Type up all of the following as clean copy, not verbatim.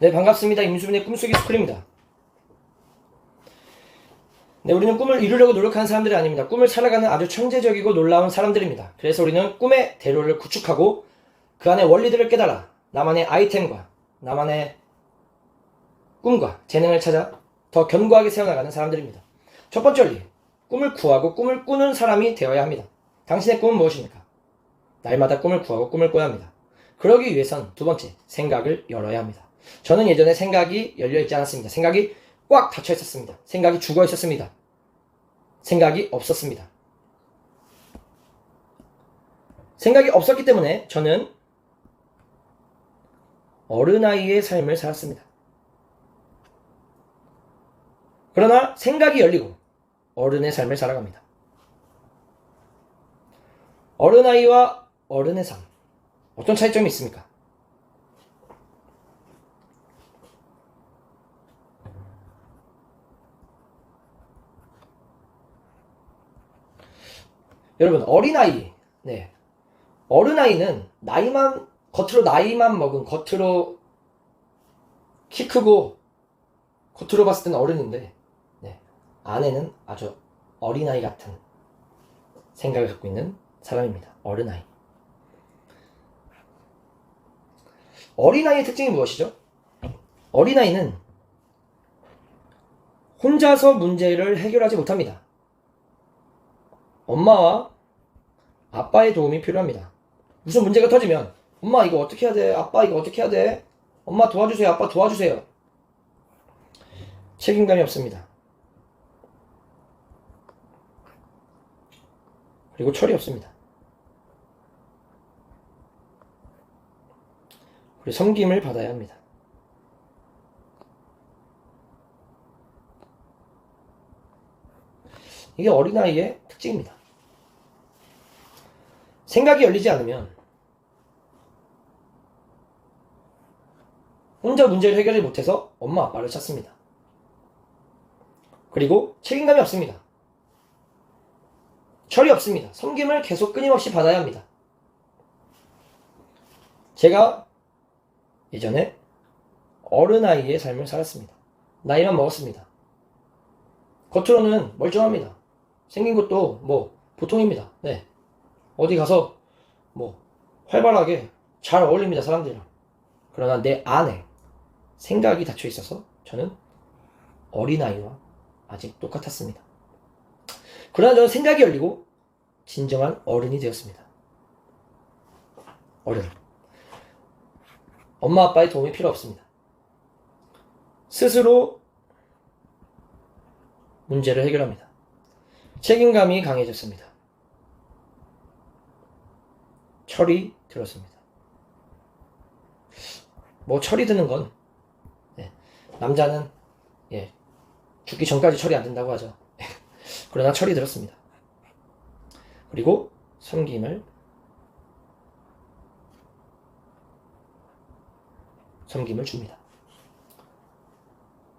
네, 반갑습니다. 임수빈의 꿈속의 스쿨입니다. 네, 우리는 꿈을 이루려고 노력하는 사람들이 아닙니다. 꿈을 살아가는 아주 천재적이고 놀라운 사람들입니다. 그래서 우리는 꿈의 대로를 구축하고 그 안에 원리들을 깨달아 나만의 아이템과 나만의 꿈과 재능을 찾아 더 견고하게 세워나가는 사람들입니다. 첫 번째 원리, 꿈을 구하고 꿈을 꾸는 사람이 되어야 합니다. 당신의 꿈은 무엇입니까? 날마다 꿈을 구하고 꿈을 꿔야 합니다. 그러기 위해선 두 번째, 생각을 열어야 합니다. 저는 예전에 생각이 열려있지 않았습니다. 생각이 꽉 닫혀 있었습니다. 생각이 죽어 있었습니다. 생각이 없었습니다. 생각이 없었기 때문에 저는 어른아이의 삶을 살았습니다. 그러나 생각이 열리고 어른의 삶을 살아갑니다. 어른아이와 어른의 삶, 어떤 차이점이 있습니까? 여러분, 어린아이, 네, 어른아이는 겉으로 나이만 먹은, 겉으로 키 크고 겉으로 봤을 때는 어른인데, 네, 안에는 아주 어린아이 같은 생각을 갖고 있는 사람입니다. 어른아이. 어린아이의 특징이 무엇이죠? 어린아이는 혼자서 문제를 해결하지 못합니다. 엄마와 아빠의 도움이 필요합니다. 무슨 문제가 터지면 엄마 이거 어떻게 해야 돼? 아빠 이거 어떻게 해야 돼? 엄마 도와주세요. 아빠 도와주세요. 책임감이 없습니다. 그리고 철이 없습니다. 그리고 섬김을 받아야 합니다. 이게 어린아이의 특징입니다. 생각이 열리지 않으면 혼자 문제를 해결하지 못해서 엄마 아빠를 찾습니다. 그리고 책임감이 없습니다. 철이 없습니다. 섬김을 계속 끊임없이 받아야 합니다. 제가 예전에 어른아이의 삶을 살았습니다. 나이만 먹었습니다. 겉으로는 멀쩡합니다. 생긴 것도 뭐 보통입니다. 네. 어디 가서 뭐 활발하게 잘 어울립니다. 사람들이랑. 그러나 내 안에 생각이 닫혀 있어서 저는 어린아이와 아직 똑같았습니다. 그러나 저는 생각이 열리고 진정한 어른이 되었습니다. 어른. 엄마 아빠의 도움이 필요 없습니다. 스스로 문제를 해결합니다. 책임감이 강해졌습니다. 철이 들었습니다. 뭐 철이 드는 건 남자는 죽기 전까지 철이 안 든다고 하죠. 그러나 철이 들었습니다. 그리고 섬김을 줍니다.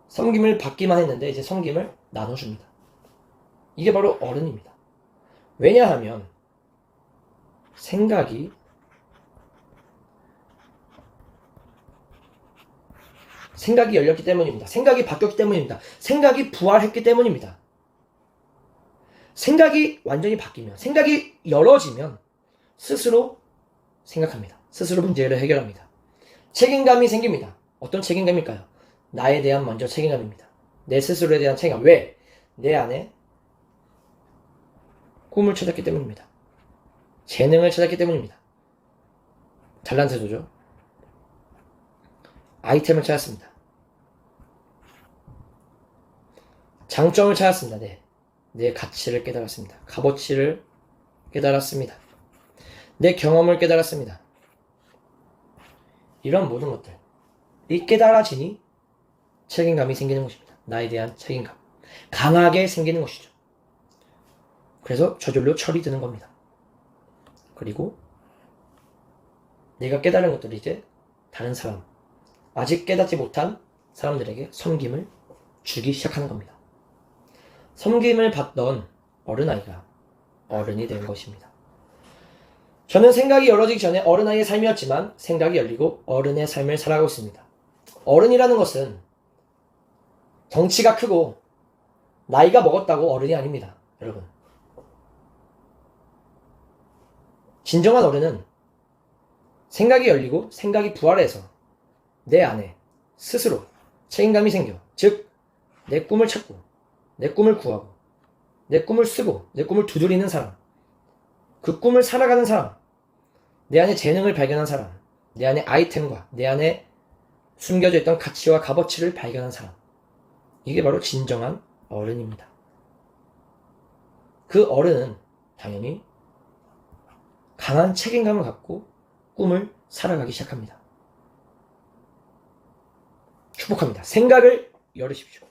섬김을 받기만 했는데 이제 섬김을 나눠줍니다. 이게 바로 어른입니다. 왜냐하면 생각이 열렸기 때문입니다. 생각이 바뀌었기 때문입니다. 생각이 부활했기 때문입니다. 생각이 완전히 바뀌면, 생각이 열어지면 스스로 생각합니다. 스스로 문제를 해결합니다. 책임감이 생깁니다. 어떤 책임감일까요? 나에 대한 먼저 책임감입니다. 내 스스로에 대한 책임감. 왜? 내 안에 꿈을 찾았기 때문입니다. 재능을 찾았기 때문입니다. 달란트도죠. 아이템을 찾았습니다. 장점을 찾았습니다. 내 가치를 깨달았습니다. 값어치를 깨달았습니다. 내 경험을 깨달았습니다. 이런 모든 것들이 깨달아지니 책임감이 생기는 것입니다. 나에 대한 책임감. 강하게 생기는 것이죠. 그래서 저절로 철이 드는 겁니다. 그리고 내가 깨달은 것들이 이제 다른 사람, 아직 깨닫지 못한 사람들에게 섬김을 주기 시작하는 겁니다. 섬김을 받던 어른아이가 어른이 된 것입니다. 저는 생각이 열어지기 전에 어른아이의 삶이었지만 생각이 열리고 어른의 삶을 살아가고 있습니다. 어른이라는 것은 덩치가 크고 나이가 먹었다고 어른이 아닙니다. 여러분. 진정한 어른은 생각이 열리고 생각이 부활해서 내 안에 스스로 책임감이 생겨. 즉, 내 꿈을 찾고 내 꿈을 구하고 내 꿈을 쓰고 내 꿈을 두드리는 사람, 그 꿈을 살아가는 사람, 내 안에 재능을 발견한 사람, 내 안에 아이템과 내 안에 숨겨져 있던 가치와 값어치를 발견한 사람, 이게 바로 진정한 어른입니다. 그 어른은 당연히 강한 책임감을 갖고 꿈을 살아가기 시작합니다. 축복합니다. 생각을 열으십시오.